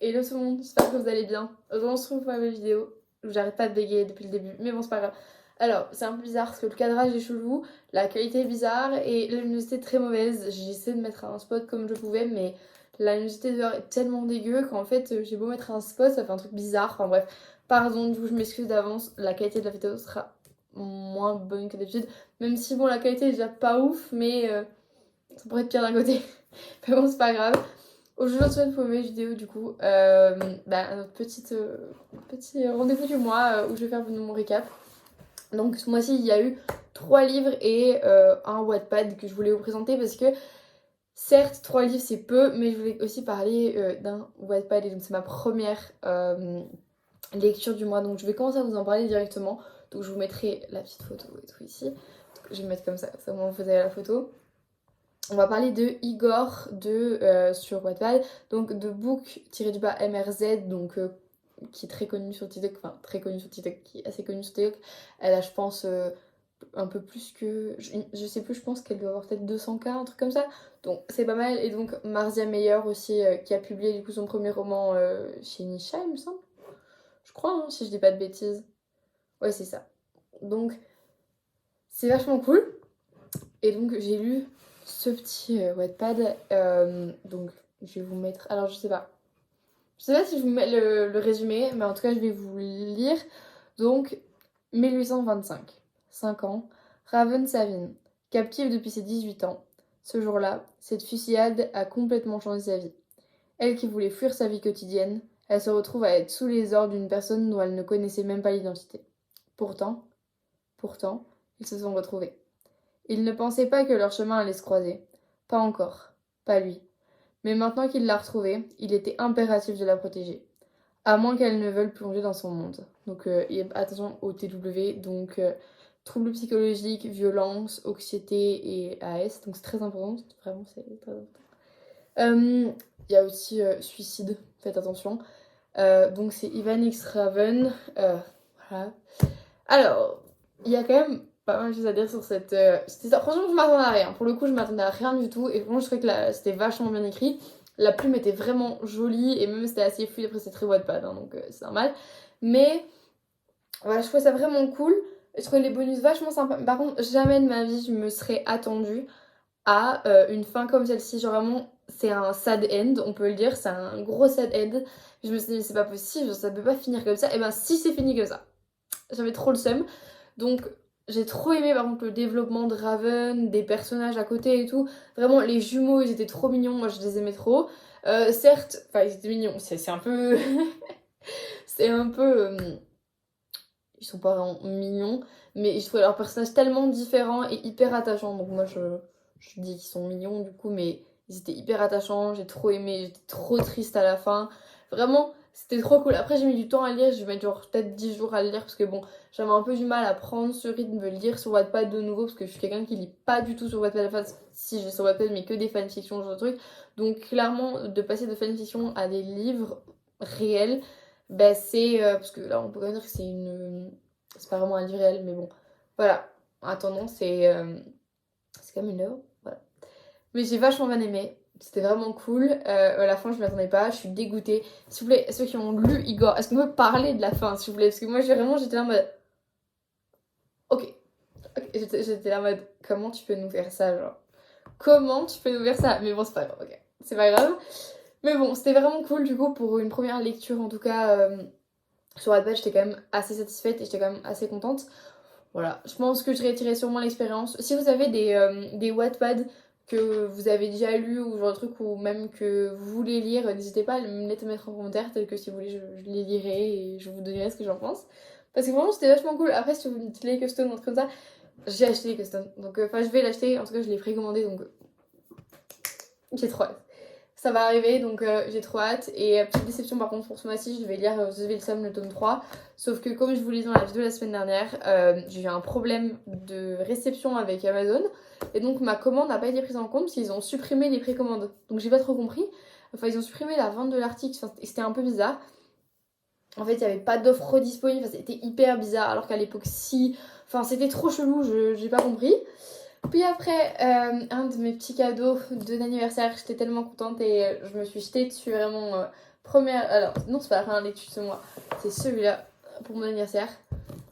Hello tout le monde, j'espère que vous allez bien. Aujourd'hui on se retrouve pour la nouvelle vidéo où j'arrête pas de bégayer depuis le début, mais bon c'est pas grave. Alors c'est un peu bizarre parce que le cadrage est chelou, la qualité est bizarre et la luminosité est très mauvaise. J'ai essayé de mettre un spot comme je pouvais mais la luminosité dehors est tellement dégueu qu'en fait j'ai beau mettre un spot ça fait un truc bizarre. Enfin bref, pardon, du coup je m'excuse d'avance, la qualité de la vidéo sera moins bonne que d'habitude. Même si bon la qualité est déjà pas ouf mais ça pourrait être pire d'un côté. Mais bon c'est pas grave. Aujourd'hui, on se retrouve pour une nouvelle vidéo du coup. Notre petit rendez-vous du mois où je vais faire mon récap. Donc ce mois-ci, il y a eu 3 livres et un Wattpad que je voulais vous présenter parce que certes, 3 livres c'est peu, mais je voulais aussi parler d'un Wattpad et donc c'est ma première lecture du mois. Donc je vais commencer à vous en parler directement. Donc je vous mettrai la petite photo et tout ici. Donc, je vais mettre comme ça au moins vous avez la photo. On va parler de Igor sur Wattpad, donc de book-MRZ, donc qui est très connue sur TikTok, enfin très connue sur TikTok, qui est assez connue sur TikTok. Elle a, je pense, un peu plus que. Je sais plus, je pense qu'elle doit avoir peut-être 200K, un truc comme ça. Donc c'est pas mal. Et donc Marzia Meyer aussi, qui a publié du coup son premier roman chez Nisha, il me semble. Je crois, hein, si je dis pas de bêtises. Ouais, c'est ça. Donc c'est vachement cool. Et donc j'ai lu ce petit Wattpad. Donc je vais vous mettre. Alors je sais pas. Je sais pas si je vous mets le résumé, mais en tout cas je vais vous lire. Donc 1825, 5 ans, Raven Savin, captive depuis ses 18 ans. Ce jour-là, cette fusillade a complètement changé sa vie. Elle qui voulait fuir sa vie quotidienne, elle se retrouve à être sous les ordres d'une personne dont elle ne connaissait même pas l'identité. Pourtant, pourtant, ils se sont retrouvés. Ils ne pensaient pas que leur chemin allait se croiser. Pas encore. Pas lui. Mais maintenant qu'il l'a retrouvée, il était impératif de la protéger. À moins qu'elle ne veuille plonger dans son monde. Donc attention au TW, donc troubles psychologiques, violence, anxiété et AS. Donc c'est très important, vraiment c'est très important. Il y a aussi suicide, faites attention. Donc c'est Ivan X Raven. Voilà. Alors, il y a quand même pas mal de choses à dire sur cette histoire. Franchement, je m'attendais à rien. Pour le coup, je m'attendais à rien du tout. Et franchement, je trouvais que c'était vachement bien écrit. La plume était vraiment jolie. Et même, c'était assez fluide. Après, c'est très Wattpad, hein, donc c'est normal. Mais, voilà, je trouvais ça vraiment cool. Je trouvais les bonus vachement sympas. Par contre, jamais de ma vie, je me serais attendue à une fin comme celle-ci. Genre, vraiment, c'est un sad end, on peut le dire. C'est un gros sad end. Je me suis dit, c'est pas possible, ça peut pas finir comme ça. Et ben, si c'est fini comme ça. J'avais trop le seum. Donc j'ai trop aimé par contre le développement de Raven, des personnages à côté et tout. Vraiment les jumeaux ils étaient trop mignons, moi je les aimais trop. Certes, enfin ils étaient mignons, c'est un peu... c'est un peu... ils sont pas vraiment mignons, mais je trouvais leurs personnages tellement différents et hyper attachants. Donc moi je dis qu'ils sont mignons du coup, mais ils étaient hyper attachants, j'ai trop aimé, j'étais trop triste à la fin. Vraiment, c'était trop cool. Après j'ai mis du temps à lire, je vais mettre genre peut-être 10 jours à le lire parce que bon, j'avais un peu du mal à prendre ce rythme de lire sur Wattpad de nouveau parce que je suis quelqu'un qui lit pas du tout sur Wattpad. Enfin, si j'ai sur Wattpad mais que des fanfictions, ce genre de trucs. Donc clairement, de passer de fanfiction à des livres réels, bah c'est... parce que là on peut quand même dire que c'est une... c'est pas vraiment un livre réel, mais bon. Voilà. En attendant, c'est comme une œuvre. Voilà. Mais j'ai vachement bien aimé. C'était vraiment cool. À la fin, je m'attendais pas. Je suis dégoûtée. S'il vous plaît, ceux qui ont lu Igor, est-ce qu'on peut parler de la fin, s'il vous plaît? Parce que moi, j'étais là en mode. Ok. J'étais là en mode. Comment tu peux nous faire ça, genre? Comment tu peux nous faire ça? Mais bon, c'est pas grave, ok. C'est pas grave. Mais bon, c'était vraiment cool, du coup, pour une première lecture, en tout cas. Sur Wattpad, j'étais quand même assez satisfaite et j'étais quand même assez contente. Voilà, je pense que je réutilerai sûrement l'expérience. Si vous avez des Wattpad que vous avez déjà lu ou genre de trucs ou même que vous voulez lire, n'hésitez pas à me les mettre en commentaire, tel que si vous voulez, je les lirai et je vous donnerai ce que j'en pense. Parce que vraiment, c'était vachement cool. Après, si vous me dites les custom ou un truc comme ça, j'ai acheté les custom. Donc, enfin, je vais l'acheter. En tout cas, je l'ai précommandé donc j'ai trop hâte. Ça va arriver, donc j'ai trop hâte. Et petite déception par contre pour ce mois-ci, je vais lire The Wilson, le tome 3. Sauf que comme je vous l'ai dit dans la vidéo la semaine dernière, j'ai eu un problème de réception avec Amazon. Et donc ma commande n'a pas été prise en compte parce qu'ils ont supprimé les précommandes. Donc j'ai pas trop compris. Enfin ils ont supprimé la vente de l'article, enfin, c'était un peu bizarre. En fait il n'y avait pas d'offre redisponible, enfin, c'était hyper bizarre alors qu'à l'époque si... Enfin c'était trop chelou, j'ai pas compris. Puis après, un de mes petits cadeaux d'anniversaire, j'étais tellement contente et je me suis jetée dessus vraiment première... Alors, non, c'est pas la première lecture de moi, c'est celui-là, pour mon anniversaire.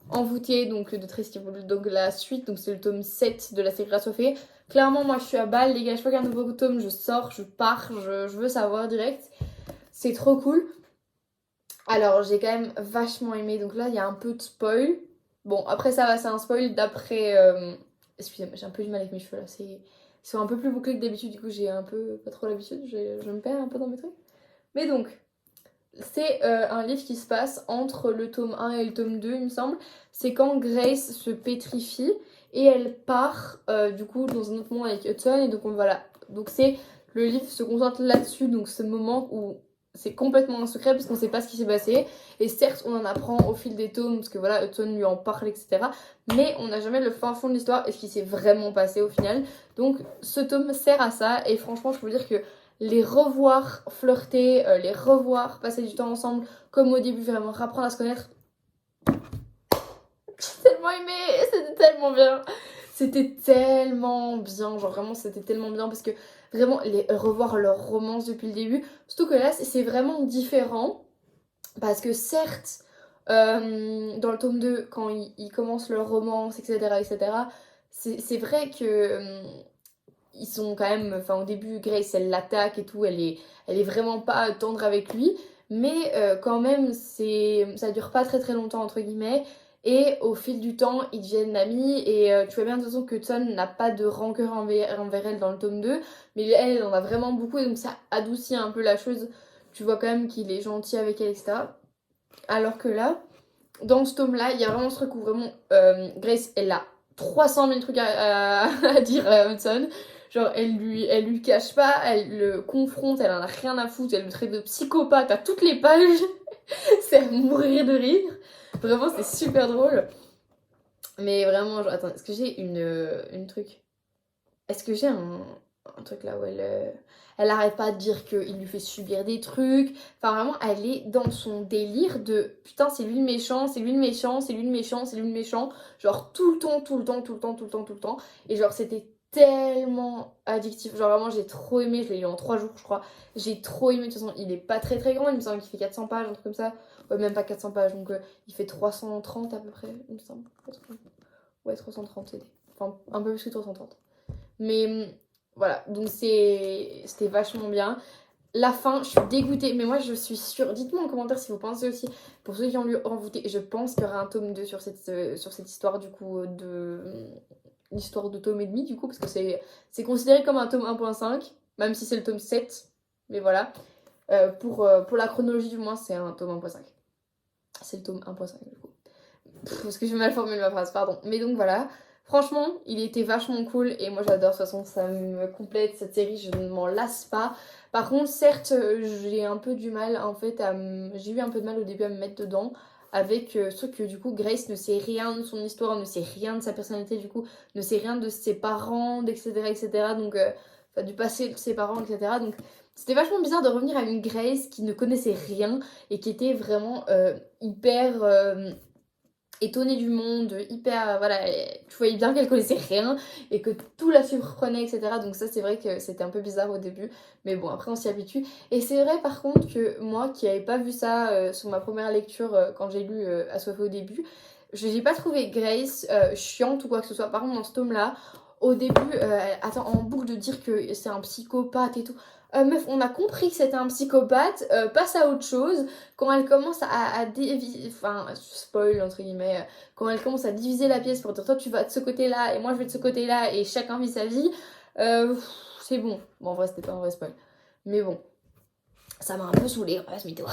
Envoûtée, donc de Tracy Wood, donc la suite, donc c'est le tome 7 de la série Grâce aux fées. Clairement, moi je suis à balle, les gars, je vois qu'un nouveau tome, je sors, je pars, je veux savoir direct. C'est trop cool. Alors, j'ai quand même vachement aimé, donc là, il y a un peu de spoil. Bon, après ça va, c'est un spoil d'après... Excusez-moi, j'ai un peu du mal avec mes cheveux là, ils sont un peu plus bouclés que d'habitude, du coup j'ai un peu pas trop l'habitude, je me perds un peu dans mes trucs. Mais donc, c'est un livre qui se passe entre le tome 1 et le tome 2, il me semble. C'est quand Grace se pétrifie et elle part du coup dans un autre monde avec Hudson. Et donc voilà. Donc le livre se concentre là-dessus, donc ce moment où c'est complètement un secret parce qu'on sait pas ce qui s'est passé. Et certes, on en apprend au fil des tomes parce que voilà, Hudson lui en parle, etc. Mais on n'a jamais le fin fond de l'histoire et ce qui s'est vraiment passé au final. Donc ce tome sert à ça et franchement, je peux vous dire que les revoir flirter, les revoir passer du temps ensemble, comme au début, vraiment rapprendre à se connaître. J'ai tellement aimé, c'était tellement bien. C'était tellement bien, genre vraiment c'était tellement bien parce que vraiment les revoir leur romance depuis le début. Surtout que là c'est vraiment différent parce que certes, dans le tome 2, quand ils commencent leur romance, etc., etc., c'est vrai que ils sont quand même, enfin au début Grace elle l'attaque et tout, elle est vraiment pas tendre avec lui, mais quand même ça dure pas très très longtemps entre guillemets, et au fil du temps ils deviennent amis, et tu vois bien de toute façon que Hudson n'a pas de rancœur envers elle dans le tome 2, mais elle en a vraiment beaucoup et donc ça adoucit un peu la chose, tu vois quand même qu'il est gentil avec elle, etc. Alors que là, dans ce tome là, il y a vraiment ce truc où vraiment Grace elle a 300 000 trucs à dire à Hudson. Genre, elle lui cache pas, elle le confronte, elle en a rien à foutre, elle le traite de psychopathe à toutes les pages. C'est à mourir de rire. Vraiment, c'est super drôle. Mais vraiment, genre, attends, est-ce que j'ai une truc? Est-ce que j'ai un truc là où elle arrête pas de dire qu'il lui fait subir des trucs. Enfin, vraiment, elle est dans son délire de putain, c'est lui le méchant, c'est lui le méchant, c'est lui le méchant, c'est lui le méchant. Genre, tout le temps, tout le temps, tout le temps, tout le temps, tout le temps. Et genre, c'était tellement addictif. Genre, vraiment, j'ai trop aimé. Je l'ai lu en 3 jours, je crois. J'ai trop aimé. De toute façon, il est pas très très grand. Il me semble qu'il fait 400 pages, un truc comme ça. Ouais, même pas 400 pages. Donc, il fait 330 à peu près, il me semble. Ouais, 330 CD. Enfin, un peu plus que 330. Mais voilà, donc c'était vachement bien. La fin, je suis dégoûtée, mais moi je suis sûre. Dites-moi en commentaire si vous pensez aussi, pour ceux qui ont lu Envoûté, je pense qu'il y aura un tome 2 sur cette histoire du coup l'histoire de tome et demi du coup, parce que c'est considéré comme un tome 1.5, même si c'est le tome 7. Mais voilà, pour la chronologie du moins, c'est un tome 1.5. C'est le tome 1.5 du coup. Parce que je mal formule ma phrase, pardon. Mais donc voilà, franchement, il était vachement cool et moi j'adore, de toute façon ça me complète cette série, je ne m'en lasse pas. Par contre, certes, j'ai un peu du mal en fait j'ai eu un peu de mal au début à me mettre dedans avec ce que du coup Grace ne sait rien de son histoire, ne sait rien de sa personnalité, du coup ne sait rien de ses parents, etc., etc. Donc enfin, du passé de ses parents, etc. Donc c'était vachement bizarre de revenir à une Grace qui ne connaissait rien et qui était vraiment hyper étonnée du monde, hyper, voilà, tu voyais bien qu'elle connaissait rien et que tout la surprenait, etc. Donc ça, c'est vrai que c'était un peu bizarre au début, mais bon, après on s'y habitue. Et c'est vrai par contre que moi, qui n'avais pas vu ça sur ma première lecture quand j'ai lu Assoiffé au début, je n'ai pas trouvé Grace chiante ou quoi que ce soit. Par contre, dans ce tome-là, au début, elle attend en boucle de dire que c'est un psychopathe et tout. Meuf, on a compris que c'était un psychopathe, passe à autre chose. Quand elle commence à diviser, enfin, spoil entre guillemets, quand elle commence à diviser la pièce pour dire toi tu vas de ce côté-là et moi je vais de ce côté-là et chacun vit sa vie, c'est bon. Bon, en vrai, c'était pas un vrai spoil. Mais bon, ça m'a un peu saoulée, on va pas se mytho.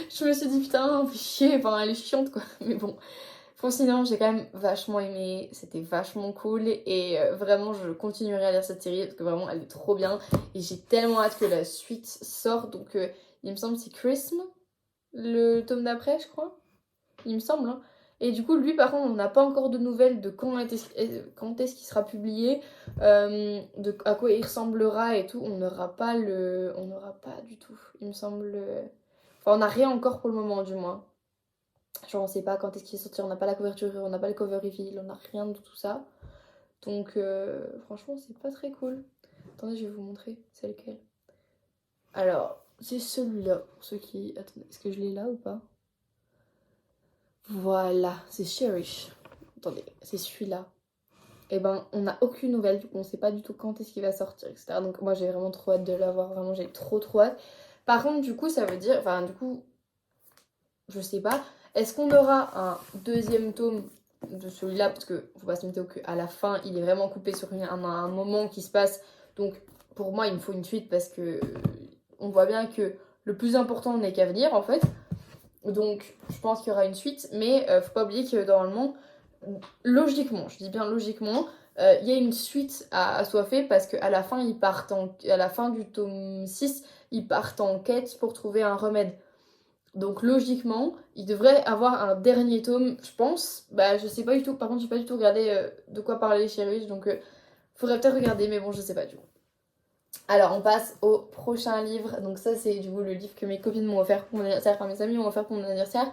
Je me suis dit putain, fais chier, enfin, elle est chiante quoi. Mais bon. Bon, sinon, j'ai quand même vachement aimé, c'était vachement cool et vraiment, je continuerai à lire cette série parce que vraiment, elle est trop bien et j'ai tellement hâte que la suite sorte. Donc, il me semble que c'est Christmas, le tome d'après, je crois. Il me semble, hein. Et du coup, lui, par contre, on n'a pas encore de nouvelles de quand est-ce qu'il sera publié, de à quoi il ressemblera et tout. On n'aura pas du tout, il me semble. Enfin, on n'a rien encore pour le moment, du moins. Genre on sait pas quand est-ce qu'il est sorti, on n'a pas la couverture, on n'a pas le cover reveal, on n'a rien de tout ça. Donc franchement c'est pas très cool. Attendez, je vais vous montrer, c'est lequel. Alors, c'est celui-là, pour ceux qui... Attendez, est-ce que je l'ai là ou pas? Voilà, c'est Cherish. Attendez, c'est celui-là. Et ben, on n'a aucune nouvelle, du coup, on sait pas du tout quand est-ce qu'il va sortir, etc. Donc moi, j'ai vraiment trop hâte de l'avoir, vraiment, j'ai trop hâte. Par contre, du coup, ça veut dire... Enfin, du coup, je sais pas. Est-ce qu'on aura un deuxième tome de celui-là? Parce que faut pas se mytho qu'à la fin, il est vraiment coupé sur un moment qui se passe. Donc, pour moi, il me faut une suite parce que on voit bien que le plus important n'est qu'à venir, en fait. Donc, je pense qu'il y aura une suite. Mais faut pas oublier que normalement, logiquement, je dis bien logiquement, il y a une suite à Assoiffé parce qu'à la fin, à la fin du tome 6, ils partent en quête pour trouver un remède. Donc logiquement, il devrait avoir un dernier tome, je pense. Bah je sais pas du tout, par contre j'ai pas du tout regardé de quoi parler chez Russe, donc faudrait peut-être regarder, mais bon je sais pas du coup. Alors on passe au prochain livre, donc ça c'est du coup le livre que mes copines m'ont offert pour mon anniversaire, enfin mes amis m'ont offert pour mon anniversaire.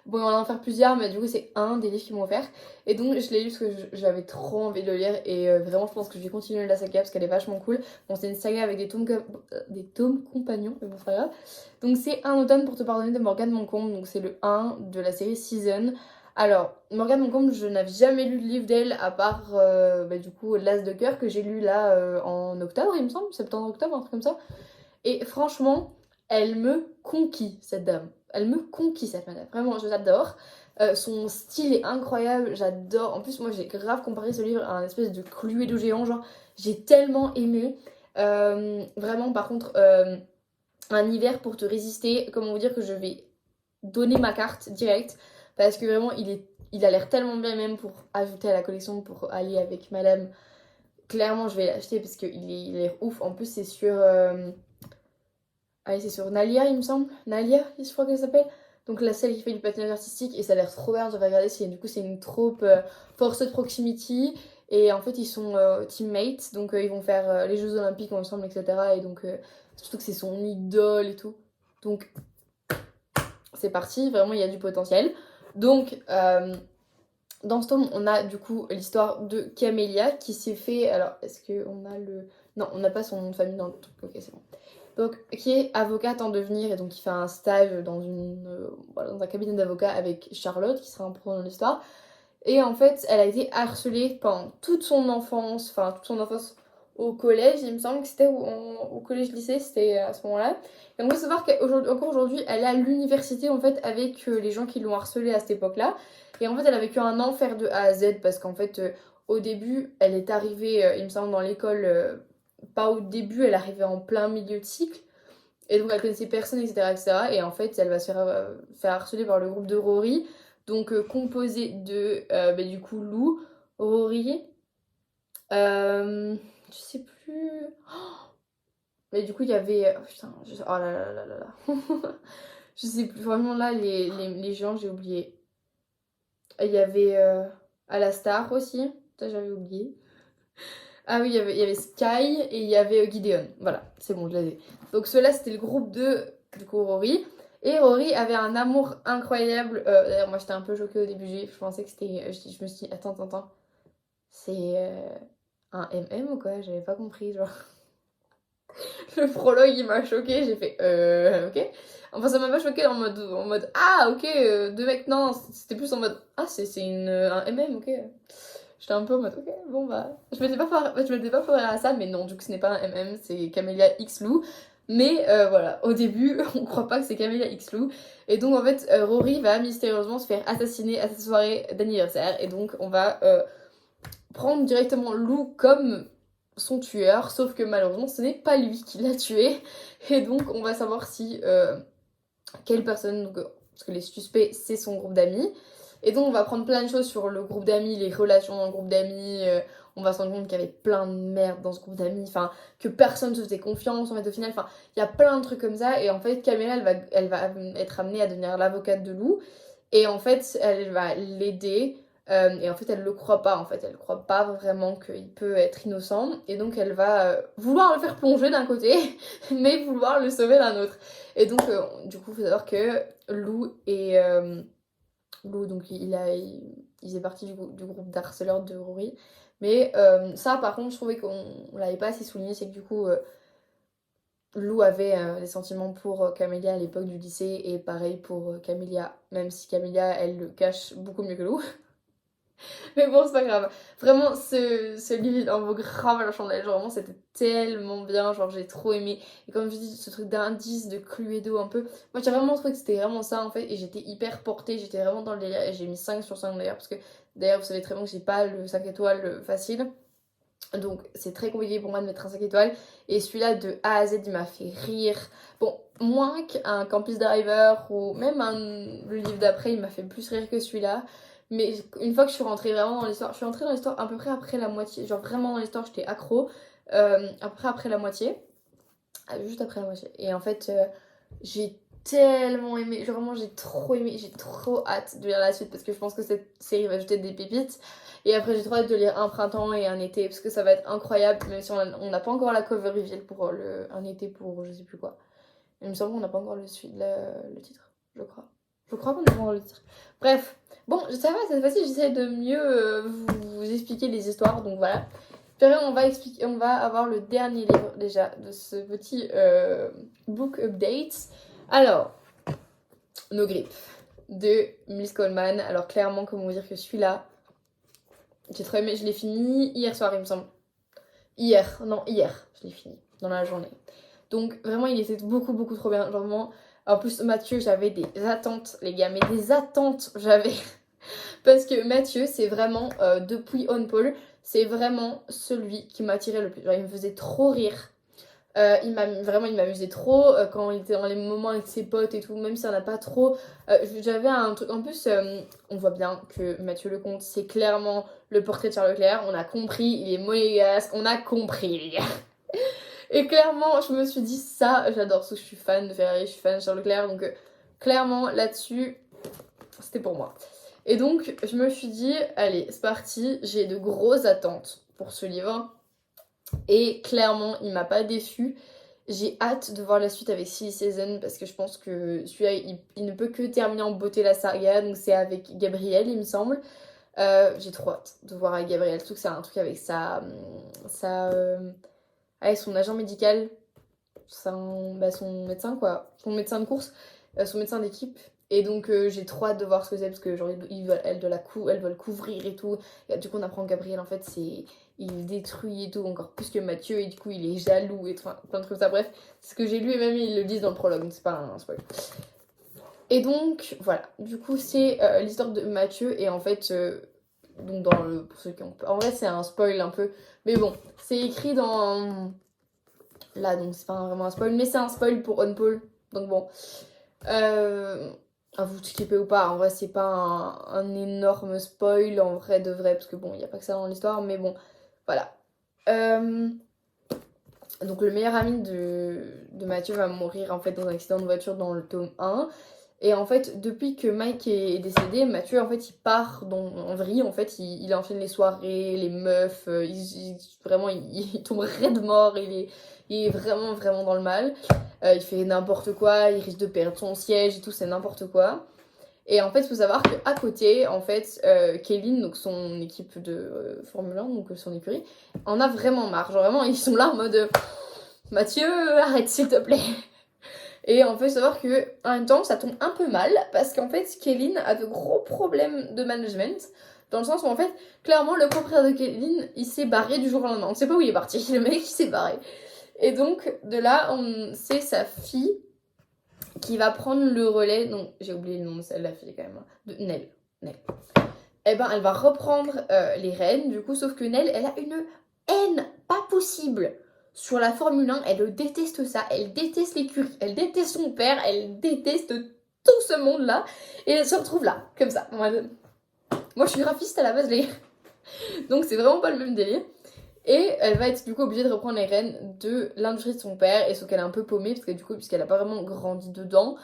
Bon, on va en faire plusieurs, mais du coup, c'est un des livres qu'ils m'ont offert. Et donc, je l'ai lu parce que j'avais trop envie de le lire. Et vraiment, je pense que je vais continuer la saga parce qu'elle est vachement cool. Bon, c'est une saga avec des tomes compagnons, mais bon, c'est pas grave. Donc, c'est Un automne pour te pardonner de Morgane Moncombe. Donc, c'est le 1 de la série Season. Alors, Morgane Moncombe, je n'avais jamais lu de livre d'elle à part du coup L'As de cœur que j'ai lu là en octobre, il me semble, septembre-octobre, un truc comme ça. Et franchement, elle me conquit, cette dame. Elle me conquit, cette madame. Vraiment, je l'adore. Son style est incroyable, j'adore. En plus, moi, j'ai grave comparé ce livre à un espèce de Cluedo géant. Genre, j'ai tellement aimé. Vraiment, par contre, un hiver pour te résister. Comment vous dire que je vais donner ma carte direct. Parce que vraiment, il a l'air tellement bien, même pour ajouter à la collection, pour aller avec madame. Clairement, je vais l'acheter parce qu'il a l'air ouf. En plus, c'est sur. Allez, c'est sur Nalia, il me semble. Nalia, je crois qu'elle s'appelle. Donc la celle qui fait du patinage artistique. Et ça a l'air trop bien. J'avais regardé. Du coup, c'est une troupe Force de Proximity. Et en fait, ils sont teammates. Donc ils vont faire les Jeux Olympiques ensemble, etc. Et donc, surtout que c'est son idole et tout. Donc, c'est parti. Vraiment, il y a du potentiel. Donc, dans ce tome, on a du coup l'histoire de Camélia qui s'est fait. Alors, est-ce qu'on a le. Non, on n'a pas son nom de famille dans le truc. Ok, c'est bon. Donc, qui est avocate en devenir et donc qui fait un stage dans un cabinet d'avocat avec Charlotte, qui sera important dans l'histoire. Et en fait, elle a été harcelée pendant toute son enfance au collège, il me semble que c'était au collège-lycée, c'était à ce moment-là. Et on peut savoir qu'encore aujourd'hui, elle est à l'université en fait avec les gens qui l'ont harcelée à cette époque-là. Et en fait, elle a vécu un enfer de A à Z parce qu'en fait, au début, elle est arrivée, il me semble, dans l'école, pas au début, elle arrivait en plein milieu de cycle. Et donc elle connaissait personne, etc., etc. Et en fait, elle va se faire harceler par le groupe de Rory, donc composé de, du coup, Lou, Rory, je sais plus... Mais du coup, il y avait... putain, oh là là là là là. Je sais plus, vraiment là, les gens, j'ai oublié. Il y avait Alastar aussi, ça j'avais oublié. Ah oui, il y avait Sky et il y avait Gideon. Voilà, c'est bon, je l'avais. Donc ceux-là, c'était le groupe de, du coup, Rory. Et Rory avait un amour incroyable. D'ailleurs, moi, j'étais un peu choquée au début. Je pensais que c'était... Je me suis dit, attends. C'est un MM ou quoi? J'avais pas compris, genre. Le prologue, il m'a choquée. J'ai fait, ok. Enfin, ça m'a pas choquée en mode ah, ok, deux mecs. Non, c'était plus en mode, ah, c'est un MM, ok. J'étais un peu en mode, ok, bon bah. Je m'étais pas préparée à ça, mais non, du coup, ce n'est pas un MM, c'est Camélia X Lou. Mais voilà, au début, on croit pas que c'est Camélia X Lou. Et donc, en fait, Rory va mystérieusement se faire assassiner à sa soirée d'anniversaire. Et donc, on va prendre directement Lou comme son tueur. Sauf que malheureusement, ce n'est pas lui qui l'a tué. Et donc, on va savoir si. Quelle personne. Donc, parce que les suspects, c'est son groupe d'amis. Et donc, on va prendre plein de choses sur le groupe d'amis, les relations dans le groupe d'amis. On va se rendre compte qu'il y avait plein de merde dans ce groupe d'amis. Enfin, que personne ne se faisait confiance, en fait, au final. Enfin, il y a plein de trucs comme ça. Et en fait, Camélia, elle va être amenée à devenir l'avocate de Lou. Et en fait, elle va l'aider. Et en fait, elle le croit pas. En fait, elle croit pas vraiment qu'il peut être innocent. Et donc, elle va vouloir le faire plonger d'un côté, mais vouloir le sauver d'un autre. Et donc, du coup, il faut savoir que Lou et Lou, donc il faisait partie du groupe d'harceleurs de Rory. Mais ça, par contre, je trouvais qu'on l'avait pas assez souligné, c'est que du coup, Lou avait des sentiments pour Camélia à l'époque du lycée et pareil pour Camélia, même si Camélia elle le cache beaucoup mieux que Lou. Mais bon, c'est pas grave. Vraiment, ce livre, il en vaut grave la chandelle. Genre, vraiment, c'était tellement bien. Genre, j'ai trop aimé. Et comme je dis, ce truc d'indice, de Cluedo un peu. Moi, j'ai vraiment trouvé que c'était vraiment ça, en fait. Et j'étais hyper portée. J'étais vraiment dans le délire. Et j'ai mis 5 sur 5 d'ailleurs. Parce que, d'ailleurs, vous savez très bien que j'ai pas le 5 étoiles facile. Donc, c'est très compliqué pour moi de mettre un 5 étoiles. Et celui-là, de A à Z, il m'a fait rire. Bon, moins qu'un Campus Driver ou même le livre d'après, il m'a fait plus rire que celui-là. Mais une fois que je suis rentrée vraiment dans l'histoire, je suis rentrée dans l'histoire à peu près après la moitié. Genre vraiment dans l'histoire, j'étais accro. Après la moitié. Juste après la moitié. Et en fait, j'ai tellement aimé. Genre vraiment, j'ai trop aimé. J'ai trop hâte de lire la suite parce que je pense que cette série va jeter des pépites. Et après, j'ai trop hâte de lire un printemps et un été parce que ça va être incroyable. Même si on n'a pas encore la cover reveal pour un été pour je sais plus quoi. Il me semble qu'on n'a pas encore le titre, je crois. Je crois qu'on n'a pas encore le titre. Bref, bon, ça va, cette fois-ci, j'essaie de mieux vous expliquer les histoires, donc voilà. Puis après, on va avoir le dernier livre déjà de ce petit book update. Alors, No Grip de Miss Coleman. Alors, clairement, comment vous dire que celui-là, j'ai trop aimé, je l'ai fini hier soir, il me semble. Hier, je l'ai fini, dans la journée. Donc vraiment il était beaucoup trop bien, genre vraiment. En plus Mathieu, j'avais des attentes les gars, mais des attentes j'avais. Parce que Mathieu c'est vraiment, depuis On Paul, c'est vraiment celui qui m'attirait le plus. Genre il me faisait trop rire. Il m'amusait trop quand il était dans les moments avec ses potes et tout, même si on n'a pas trop. J'avais un truc. En plus, on voit bien que Mathieu Lecomte, c'est clairement le portrait de Charles Leclerc. On a compris, il est monégasque, on a compris, les gars. Et clairement, je me suis dit ça, j'adore ça, je suis fan de Ferrari, je suis fan de Charles Leclerc, donc clairement là-dessus, c'était pour moi. Et donc, je me suis dit, allez, c'est parti, j'ai de grosses attentes pour ce livre. Et clairement, il m'a pas déçu. J'ai hâte de voir la suite avec Silly Season parce que je pense que celui-là, il ne peut que terminer en beauté la saga. Donc c'est avec Gabriel, il me semble. J'ai trop hâte de voir avec Gabriel. Surtout que c'est un truc avec avec son agent médical, son médecin quoi, son médecin de course, son médecin d'équipe. Et donc j'ai trop hâte de voir ce que c'est parce que genre elle doit le couvrir et tout. Et du coup on apprend que Gabriel en fait il détruit et tout encore plus que Mathieu et du coup il est jaloux et tout, enfin, plein de trucs comme ça. Bref, c'est ce que j'ai lu et même ils le disent dans le prologue, donc c'est pas un spoil. Et donc voilà, du coup c'est l'histoire de Mathieu et en fait donc pour ceux qui ont en vrai c'est un spoil un peu, mais bon c'est écrit dans là donc c'est pas vraiment un spoil, mais c'est un spoil pour On Paul, donc bon à vous skipper ou pas, en vrai c'est pas un énorme spoil en vrai de vrai parce que bon il y a pas que ça dans l'histoire, mais bon voilà. Donc le meilleur ami de Mathieu va mourir en fait dans un accident de voiture dans le tome 1. Et en fait, depuis que Mike est décédé, Mathieu en fait il part en vrille, en fait il enchaîne les soirées, les meufs, vraiment il tombe raide mort, il est vraiment dans le mal. Il fait n'importe quoi, il risque de perdre son siège et tout, c'est n'importe quoi. Et en fait, il faut savoir qu'à côté, en fait, Kéline, donc son équipe de Formule 1, donc son écurie, en a vraiment marre. Genre vraiment, ils sont là en mode Mathieu, arrête s'il te plaît. Et en fait, il faut savoir que en même temps, ça tombe un peu mal parce qu'en fait, Kéline a de gros problèmes de management. Dans le sens où en fait, clairement, le propriétaire de Kéline, il s'est barré du jour au lendemain. On sait pas où il est parti. Le mec, il s'est barré. Et donc, de là, c'est sa fille qui va prendre le relais. Donc, j'ai oublié le nom de la fille quand même. De Nell. Eh ben, elle va reprendre les rênes, du coup, sauf que Nell, elle a une haine pas possible sur la Formule 1. Elle déteste ça, elle déteste l'écurie, elle déteste son père, elle déteste tout ce monde-là. Et elle se retrouve là, comme ça. Moi, je suis graphiste à la base, les gars. Donc, c'est vraiment pas le même délire. Et elle va être du coup obligée de reprendre les rênes de l'industrie de son père, et sauf qu'elle est un peu paumée, parce que du coup, puisqu'elle a pas vraiment grandi dedans,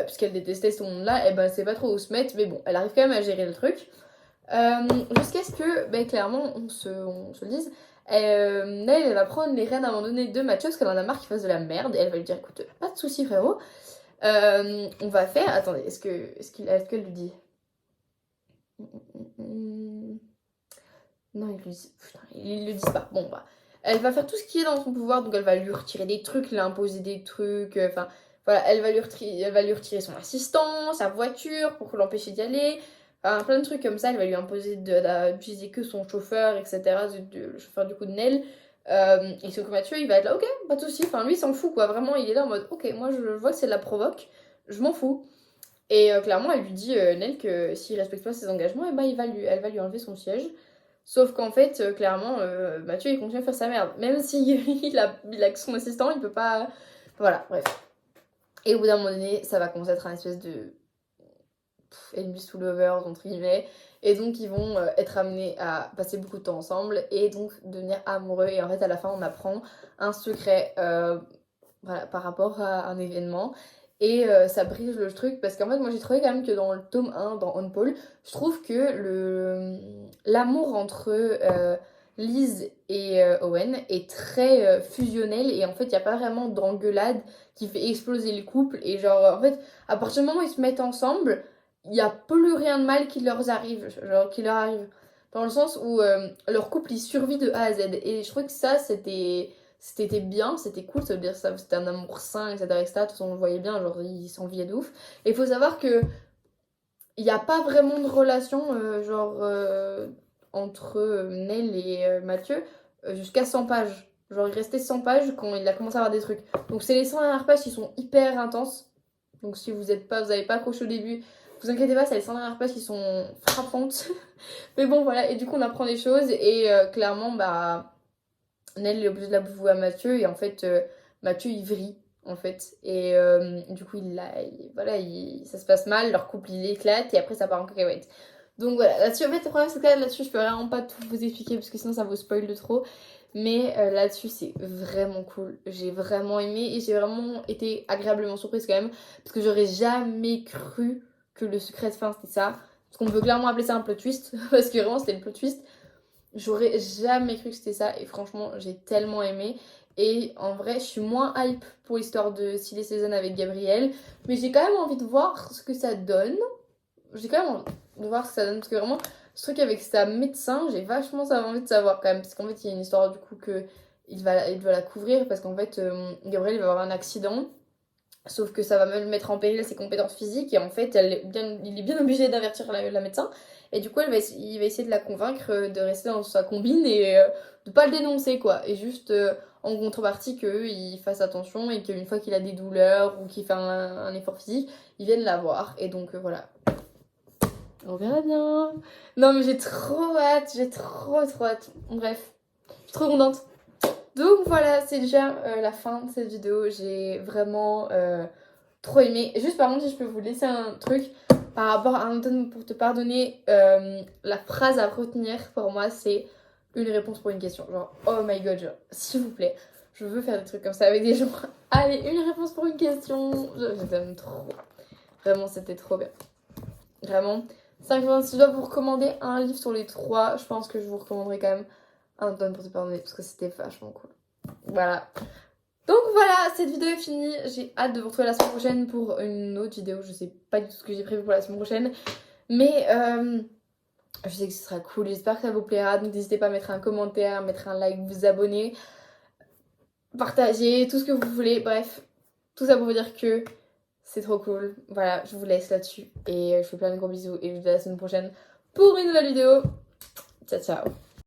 puisqu'elle détestait ce monde-là, et ben elle sait pas trop où se mettre, mais bon, elle arrive quand même à gérer le truc. Jusqu'à ce que, ben, clairement, on se le dise, elle va prendre les rênes à un moment donné de Mathieu, parce qu'elle en a marre qu'il fasse de la merde, et elle va lui dire, écoute, pas de soucis frérot, on va faire... Attendez, est-ce qu'elle lui dit... Non, ils le disent pas. Bon, bah. Elle va faire tout ce qui est dans son pouvoir, donc elle va lui retirer des trucs, lui imposer des trucs, enfin voilà, elle va lui retirer son assistant, sa voiture pour l'empêcher d'y aller, enfin, plein de trucs comme ça, elle va lui imposer d'utiliser que son chauffeur, etc., le chauffeur du coup de Nell. Et ce que Mathieu, il va être là, ok, pas de soucis, enfin lui il s'en fout quoi, vraiment il est là en mode, ok, moi je vois que c'est de la provoque, je m'en fous. Et clairement, elle lui dit, Nell, que s'il respecte pas ses engagements, eh ben, elle va lui enlever son siège. Sauf qu'en fait, clairement, Mathieu, il continue à faire sa merde. Même si il a que son assistant, il peut pas... Voilà, bref. Et au bout d'un moment donné, ça va commencer à être un espèce de... enemies to lovers, entre guillemets. Et donc, ils vont être amenés à passer beaucoup de temps ensemble et donc devenir amoureux. Et en fait, à la fin, on apprend un secret voilà, par rapport à un événement. Et ça brise le truc parce qu'en fait, moi j'ai trouvé quand même que dans le tome 1, dans On Paul, je trouve que l'amour entre Liz et Owen est très fusionnel et en fait, il n'y a pas vraiment d'engueulade qui fait exploser le couple. Et genre, en fait, à partir du moment où ils se mettent ensemble, il n'y a plus rien de mal qui leur arrive. Genre, qui leur arrive. Dans le sens où leur couple il survit de A à Z. Et je trouvais que ça, c'était bien, c'était cool, ça veut dire ça, c'était un amour sain, etc., etc. De toute façon, on le voyait bien, genre, ils s'enviaient de ouf. Et il faut savoir que il n'y a pas vraiment de relation, entre Nell et Mathieu, jusqu'à 100 pages. Genre, il restait 100 pages quand il a commencé à avoir des trucs. Donc, c'est les 100 dernières pages qui sont hyper intenses. Donc, si vous n'avez pas accroché au début, vous inquiétez pas, c'est les 100 dernières pages qui sont frappantes. Mais bon, voilà, et du coup, on apprend des choses, et clairement, bah... Nell est obligée de la vouer à Mathieu et en fait Mathieu il vrille en fait et du coup voilà ça se passe mal, leur couple il éclate et après ça part en cacahuète. Donc voilà, là-dessus en fait le problème c'est que là-dessus je peux vraiment pas tout vous expliquer parce que sinon ça vous spoil de trop, mais là-dessus c'est vraiment cool, j'ai vraiment aimé et j'ai vraiment été agréablement surprise quand même parce que j'aurais jamais cru que le secret de fin c'était ça, parce qu'on peut clairement appeler ça un plot twist parce que vraiment c'était le plot twist. J'aurais jamais cru que c'était ça et franchement j'ai tellement aimé. Et en vrai je suis moins hype pour l'histoire de Silly Season avec Gabriel, mais j'ai quand même envie de voir ce que ça donne. J'ai quand même envie de voir ce que ça donne parce que vraiment ce truc avec sa médecin, j'ai vachement envie de savoir quand même parce qu'en fait il y a une histoire du coup que il va la couvrir parce qu'en fait Gabriel il va avoir un accident. Sauf que ça va même mettre en péril ses compétences physiques et en fait il est bien obligé d'avertir la médecin. Et du coup il va essayer de la convaincre de rester dans sa combine et de pas le dénoncer quoi. Et juste en contrepartie qu'il fasse attention et qu'une fois qu'il a des douleurs ou qu'il fait un effort physique, il vienne la voir. Et donc voilà. On verra bien. Non mais j'ai trop hâte, j'ai trop hâte. Bref, je suis trop contente. Donc voilà, c'est déjà la fin de cette vidéo. J'ai vraiment trop aimé. Juste par contre, si je peux vous laisser un truc par rapport à Anton pour te pardonner, la phrase à retenir pour moi, c'est une réponse pour une question. Genre, oh my god, genre, s'il vous plaît, je veux faire des trucs comme ça avec des gens. Allez, une réponse pour une question. Je t'aime trop. Vraiment, c'était trop bien. Vraiment. 5 si je dois vous recommander un livre sur les 3, je pense que je vous recommanderais quand même Anton pour te pardonner parce que c'était vachement cool. Voilà. Donc voilà, cette vidéo est finie. J'ai hâte de vous retrouver la semaine prochaine pour une autre vidéo. Je sais pas du tout ce que j'ai prévu pour la semaine prochaine. Mais je sais que ce sera cool. J'espère que ça vous plaira. Donc n'hésitez pas à mettre un commentaire, mettre un like, vous abonner, partager, tout ce que vous voulez. Bref, tout ça pour vous dire que c'est trop cool. Voilà, je vous laisse là-dessus. Et je vous fais plein de gros bisous. Et je vous dis à la semaine prochaine pour une nouvelle vidéo. Ciao, ciao.